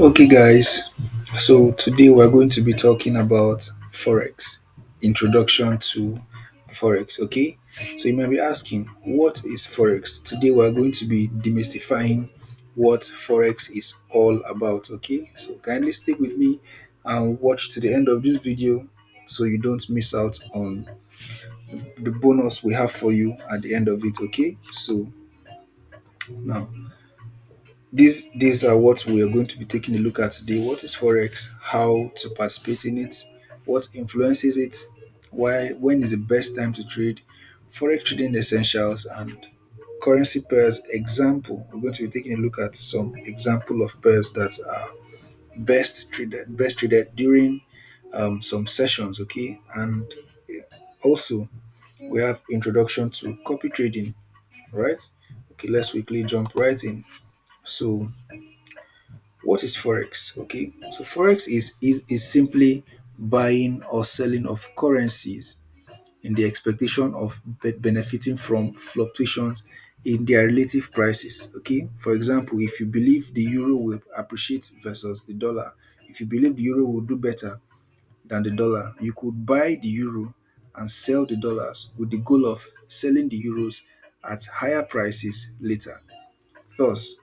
Okay, guys. So today we're going to be talking about Forex. Introduction to Forex. Okay. So you might be asking, what is Forex? Today we're going to be demystifying what Forex is all about. Okay. So kindly stick with me and watch to the end of this video so you don't miss out on the bonus we have for you at the end of it. Okay. So now these are what we are going to be taking a look at today. What is Forex? How to participate in it? What influences it? Why? When is the best time to trade? Forex trading essentials and currency pairs example. We're going to be taking a look at some example of pairs that are best traded during some sessions. Okay, and also we have introduction to copy trading. Right? Okay, let's quickly jump right in. So what is Forex? Okay, so Forex is simply buying or selling of currencies in the expectation of benefiting from fluctuations in their relative prices. Okay, for example, if you believe the euro will appreciate versus the dollar, if you believe the euro will do better than the dollar, you could buy the euro and sell the dollars with the goal of selling the euros at higher prices later. Thus,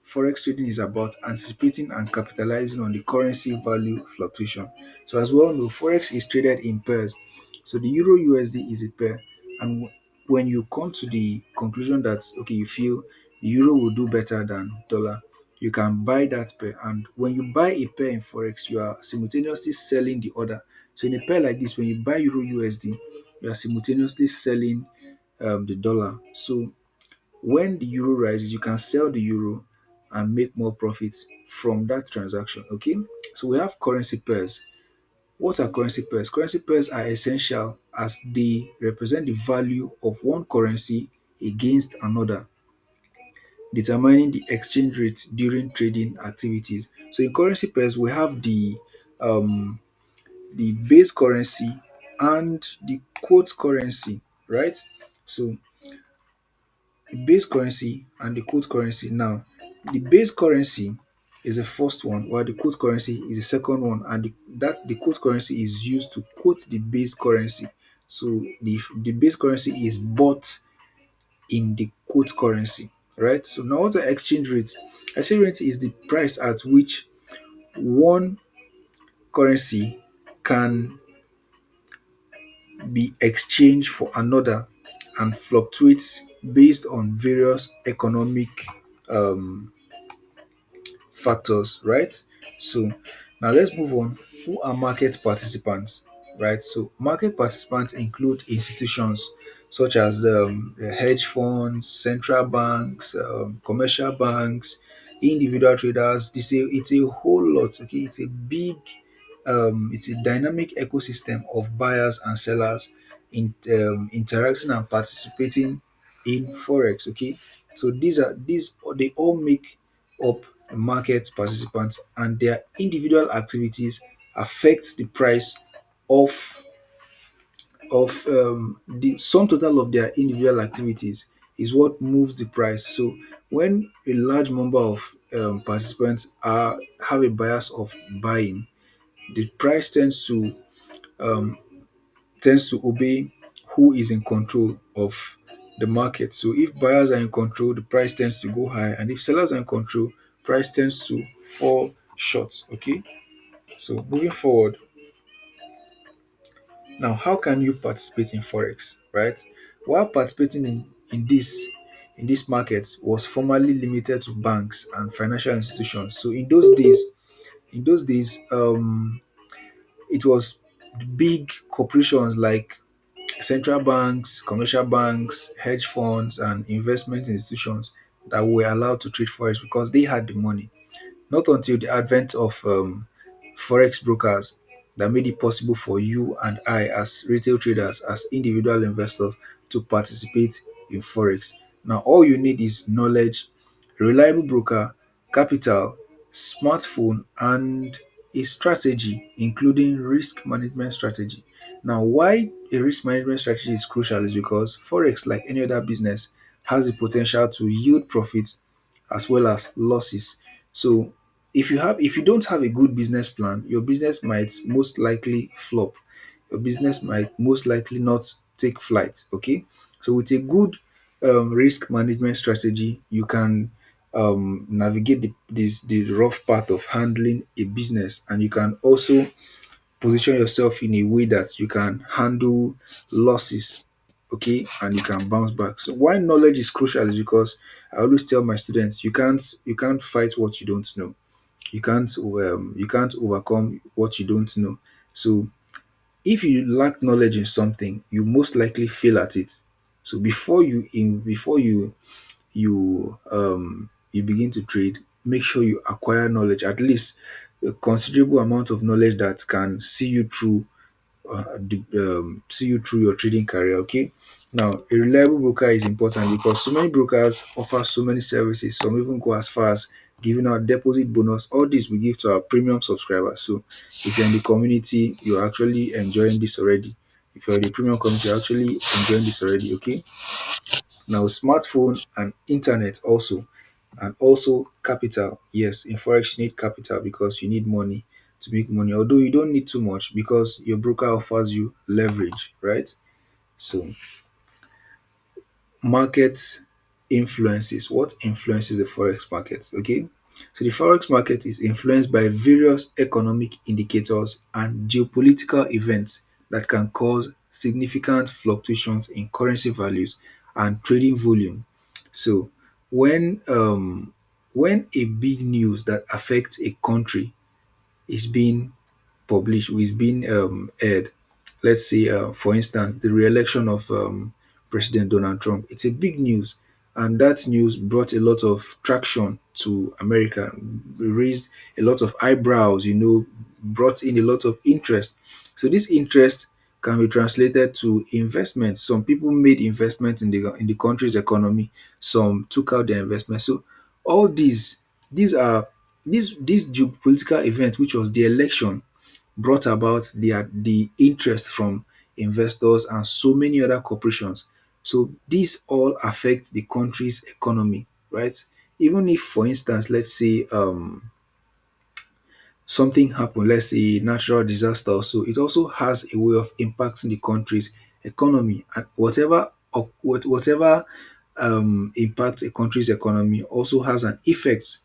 forex trading is about anticipating and capitalizing on the currency value fluctuation. So, as we all know, forex is traded in pairs. So, the euro USD is a pair, and when you come to the conclusion that okay, you feel the euro will do better than dollar, you can buy that pair. And when you buy a pair in forex, you are simultaneously selling the other. So, in a pair like this, when you buy euro USD, you are simultaneously selling the dollar. So when the euro rises, you can sell the euro and make more profits from that transaction. Okay, so we have currency pairs. What are currency pairs? Currency pairs are essential as they represent the value of one currency against another, determining the exchange rate during trading activities. So in currency pairs, we have the base currency and the quote currency, right? So the base currency and the quote currency. Now, the base currency is the first one, while the quote currency is the second one, and the quote currency is used to quote the base currency. So the base currency is bought in the quote currency, right? So now what's the exchange rate? Exchange rate is the price at which one currency can be exchanged for another and fluctuates based on various economic um, factors, right? So now let's move on. Who are market participants, right? So market participants include institutions such as the hedge funds, central banks, commercial banks, individual traders. It's a whole lot. Okay, it's a dynamic ecosystem of buyers and sellers interacting and participating in forex. Okay, so these they all make up market participants, and their individual activities affect the price of the sum total of their individual activities is what moves the price. So when a large number of participants are have a bias of buying, the price um, tends to obey who is in control of the market. So if buyers are in control, the price tends to go high, and if sellers are in control, price tends to fall short. Okay. So moving forward, now how can you participate in forex? Right? While participating in this market was formerly limited to banks and financial institutions. So in those days, it was big corporations like central banks, commercial banks, hedge funds, and investment institutions that were allowed to trade forex because they had the money. Not until the advent of forex brokers that made it possible for you and I, as retail traders, as individual investors, to participate in forex. Now, all you need is knowledge, a reliable broker, capital, smartphone, and a strategy, including risk management strategy. Now, why a risk management strategy is crucial is because forex, like any other business, has the potential to yield profits as well as losses. So if you don't have a good business plan, your business might most likely flop. Your business might most likely not take flight. Okay, so with a good risk management strategy, you can navigate the rough path of handling a business, and you can also position yourself in a way that you can handle losses, okay, and you can bounce back. So why knowledge is crucial is because I always tell my students, you can't fight what you don't know. You can't overcome what you don't know. So if you lack knowledge in something, you most likely fail at it. So before you begin to trade, make sure you acquire knowledge, at least a considerable amount of knowledge that can see you through your trading career. Okay. Now, a reliable broker is important because so many brokers offer so many services. Some even go as far as giving out deposit bonus. All this we give to our premium subscribers. So, if you're in the community, you're actually enjoying this already. If you're in the premium community, you're actually enjoying this already. Okay. Now, smartphone and internet also, and also capital. Yes, in Forex, you need capital because you need money to make money. Although you don't need too much because your broker offers you leverage, right? So, market influences. What influences the Forex market? Okay. So, the Forex market is influenced by various economic indicators and geopolitical events that can cause significant fluctuations in currency values and trading volume. So, when um, when a big news that affects a country is being published or is being aired. Let's say, for instance, the re-election of President Donald Trump. It's a big news, and that news brought a lot of traction to America, raised a lot of eyebrows. Brought in a lot of interest. So this interest can be translated to investment. Some people made investment in the country's economy. Some took out their investment. So all these are this geopolitical event, which was the election, brought about the interest from investors and so many other corporations. So these all affect the country's economy, right? Even if, for instance, let's say something happen, let's say natural disaster also, it also has a way of impacting the country's economy, and whatever impact a country's economy also has an effect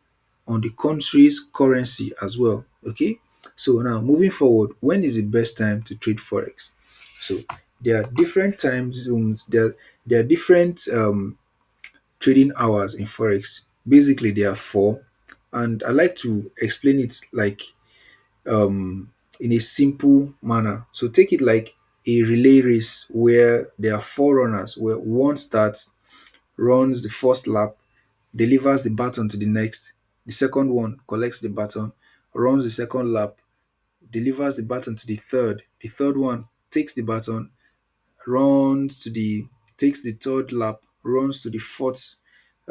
on the country's currency as well. Okay, so now moving forward, when is the best time to trade forex? So there are different time zones, there are different trading hours in forex. Basically there are four, and I like to explain it like um, in a simple manner. So take it like a relay race where there are four runners, where one starts, runs the first lap, delivers the baton to the next. The second one collects the baton, runs the second lap, delivers the baton to the third. The third one takes the baton, runs to the takes the third lap, runs to the fourth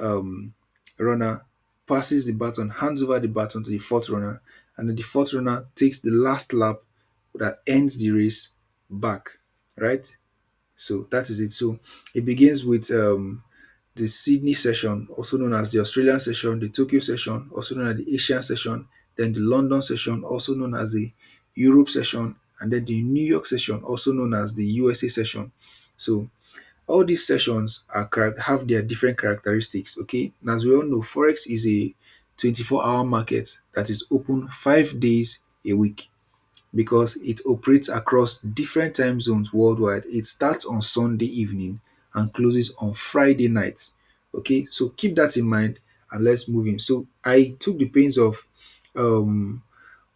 um, runner, passes the baton, hands over the baton to the fourth runner, and then the fourth runner takes the last lap that ends the race back, right? So that is it. So it begins with the Sydney session, also known as the Australian session, the Tokyo session, also known as the Asian session, then the London session, also known as the Europe session, and then the New York session, also known as the USA session. So all these sessions have their different characteristics. Okay, and as we all know, forex is a 24-hour market that is open 5 days a week because it operates across different time zones worldwide. It starts on Sunday evening and closes on Friday night. Okay, so keep that in mind and let's move in. So I took the pains um,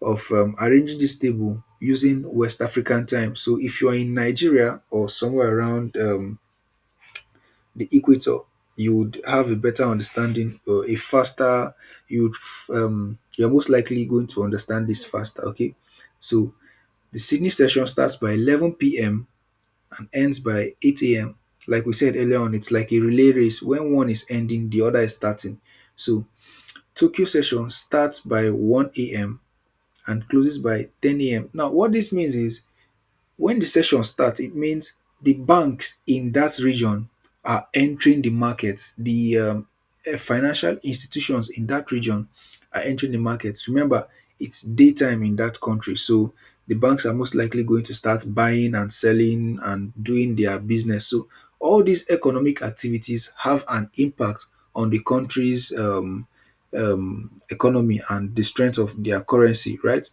arranging this table using West African time. So if you are in Nigeria or somewhere around the equator, you would have a better understanding or a faster. You're most likely going to understand this faster. Okay, so the Sydney session starts by 11 p.m. and ends by 8 a.m. Like we said earlier on, it's like a relay race. When one is ending, the other is starting. So Tokyo session starts by 1 a.m. and closes by 10 a.m. Now, what this means is when the session starts, it means the banks in that region are entering the market. financial institutions in that region are entering the market. Remember, it's daytime in that country, so the banks are most likely going to start buying and selling and doing their business. So all these economic activities have an impact on the country's economy and the strength of their currency, right?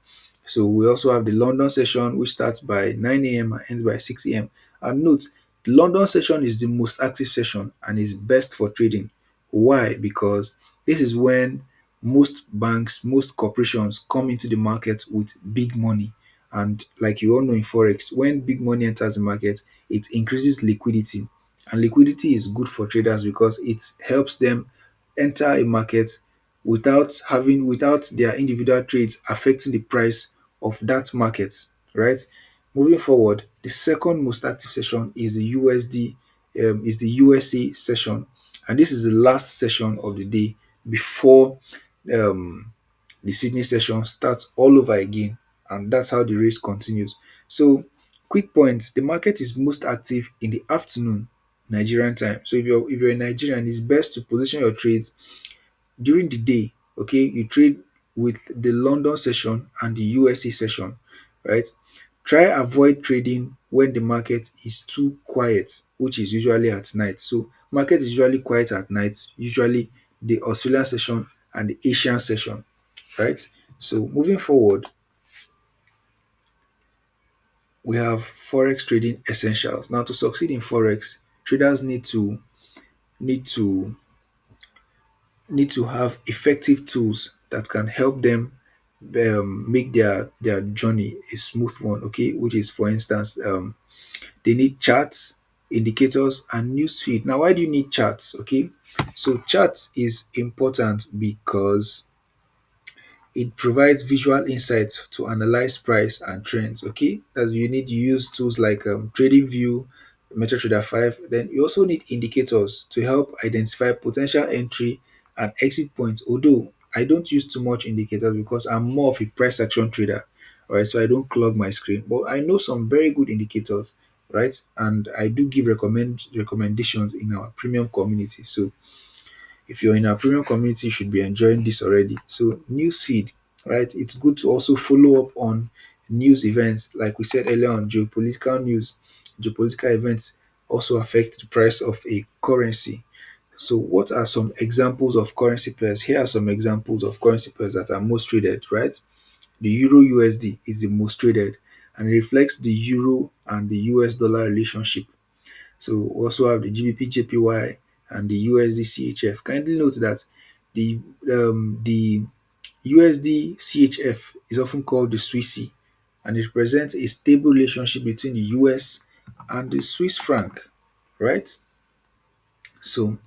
So we also have the London session, which starts by 9 a.m. and ends by 6 a.m. And note, the London session is the most active session and is best for trading. Why? Because this is when most banks, most corporations come into the market with big money. And like you all know in Forex, when big money enters the market, it increases liquidity. And liquidity is good for traders because it helps them enter a market without their individual trades affecting the price of that market, right? Moving forward, the second most active session is the is the USA session, and this is the last session of the day before um, the Sydney session starts all over again, and that's how the race continues. So, quick points: the market is most active in the afternoon Nigerian time. So, if you're in Nigerian, it's best to position your trades during the day. Okay, you trade with the London session and the USA session, right? Try avoid trading when the market is too quiet, which is usually at night. So market is usually quiet at night, usually the Australian session and the Asian session, right? So moving forward, we have forex trading essentials. Now to succeed in forex, traders need to need to have effective tools that can help them make their journey a smooth one. Okay, which is, for instance, they need charts, indicators, and newsfeed. Now, why do you need charts? Okay, so charts is important because it provides visual insights to analyze price and trends. Okay, as you need to use tools like TradingView, MetaTrader 5. Then you also need indicators to help identify potential entry and exit points. Although I don't use too much indicators because I'm more of a price action trader, right? So I don't clog my screen, but I know some very good indicators, right? And I do give recommendations in our premium community. So if you're in our premium community, you should be enjoying this already. So newsfeed, right? It's good to also follow up on news events, like we said earlier on, geopolitical news. Geopolitical events also affect the price of a currency. So what are some examples of currency pairs? Here are some examples of currency pairs that are most traded, right? The Euro USD is the most traded and it reflects the Euro and the US dollar relationship. So we also have the GBP JPY and the USD CHF. Kindly note that the USD CHF is often called the Swissy and it represents a stable relationship between the US and the Swiss franc, right? So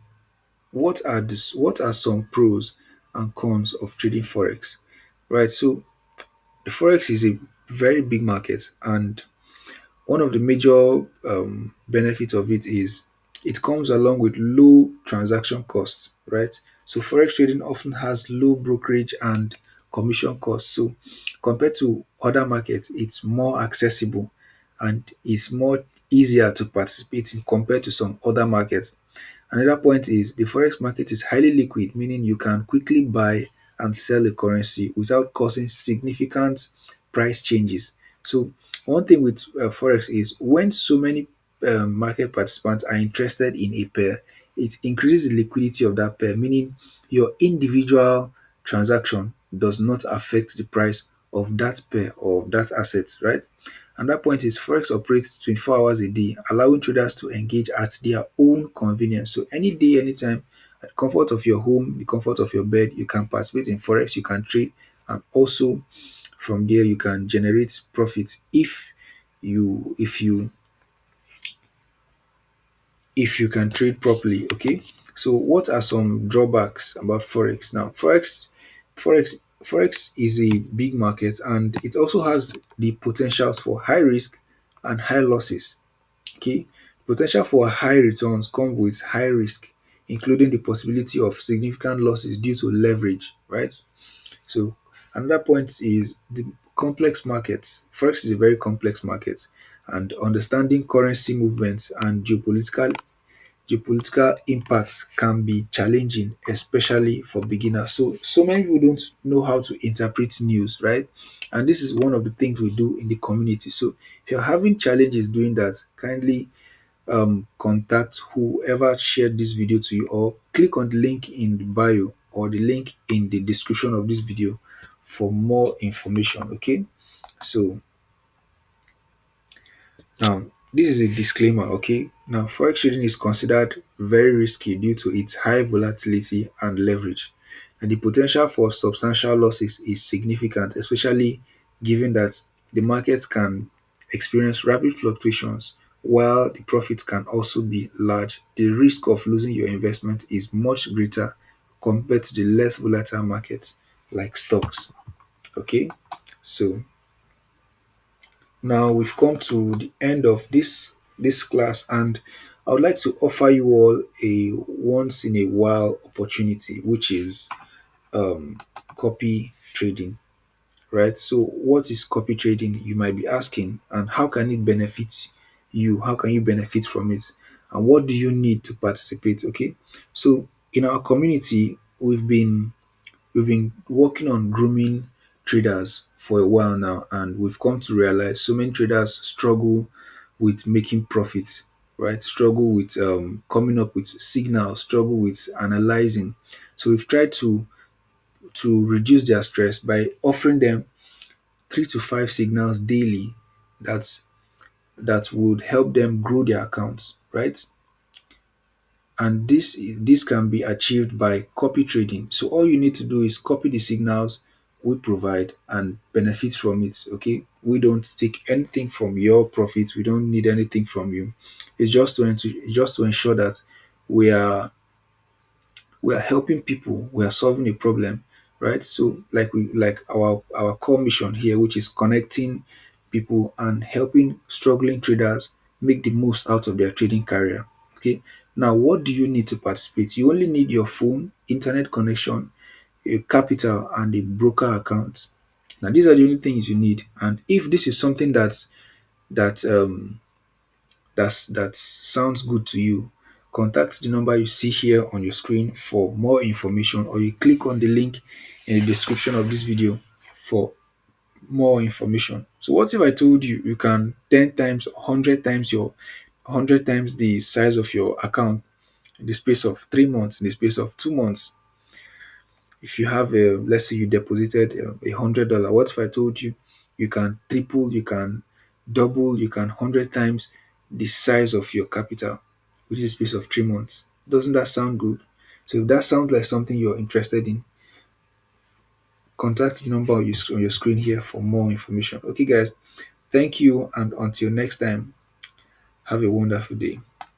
what are some pros and cons of trading forex? Right. So the forex is a very big market and one of the major benefits of it is it comes along with low transaction costs, right? So forex trading often has low brokerage and commission costs. So compared to other markets, it's more accessible and it's more easier to participate in compared to some other markets. Another point is the forex market is highly liquid, meaning you can quickly buy and sell a currency without causing significant price changes. So one thing with forex is when so many market participants are interested in a pair, it increases the liquidity of that pair, meaning your individual transaction does not affect the price of that pair or of that asset, right? And that point is forex operates 24 hours a day, allowing traders to engage at their own convenience. So any day, anytime, at the comfort of your home, the comfort of your bed, you can participate in forex, you can trade, and also from there you can generate profit you if you if you can trade properly. Okay, so what are some drawbacks about forex? Now forex is a big market and it also has the potentials for high risk and high losses. Okay, potential for high returns come with high risk, including the possibility of significant losses due to leverage, right? So another point is the complex markets. Forex is a very complex market, and understanding currency movements and geopolitical impacts can be challenging, especially for beginners. So many people don't know how to interpret news, right? And this is one of the things we do in the community. So if you're having challenges doing that, kindly contact whoever shared this video to you, or click on the link in the bio or the link in the description of this video for more information. Okay, so now, this is a disclaimer, okay? Now, forex trading is considered very risky due to its high volatility and leverage. And the potential for substantial losses is significant, especially given that the market can experience rapid fluctuations while the profits can also be large. The risk of losing your investment is much greater compared to the less volatile markets like stocks. Okay, so now we've come to the end of this class, and I would like to offer you all a once in a while opportunity, which is copy trading, right? So what is copy trading, you might be asking, and how can it benefit you? How can you benefit from it? And what do you need to participate? Okay, so in our community, we've been working on grooming traders for a while now, and we've come to realize so many traders struggle with making profits, right? Struggle with coming up with signals, struggle with analyzing. So we've tried to reduce their stress by offering them 3 to 5 signals daily that that would help them grow their accounts, right? And this can be achieved by copy trading. So all you need to do is copy the signals we provide and benefit from it. Okay, we don't take anything from your profits, we don't need anything from you. It's just to ensure that we are we are helping people, we are solving a problem, right? So like our core mission here, which is connecting people and helping struggling traders make the most out of their trading career. Okay, now what do you need to participate? You only need your phone, internet connection, a capital, and a broker account. Now these are the only things you need. And if this is something that that sounds good to you, contact the number you see here on your screen for more information, or you click on the link in the description of this video for more information. So what if I told you you can 10 times, 100 times your 100 times the size of your account in the space of 3 months, in the space of 2 months? If you have a, let's say you deposited $100, what if I told you you can triple, you can double, you can 100 times the size of your capital within the space of 3 months? Doesn't that sound good? So if that sounds like something you're interested in, contact the number on your screen here for more information. Okay, guys, thank you, and until next time, have a wonderful day.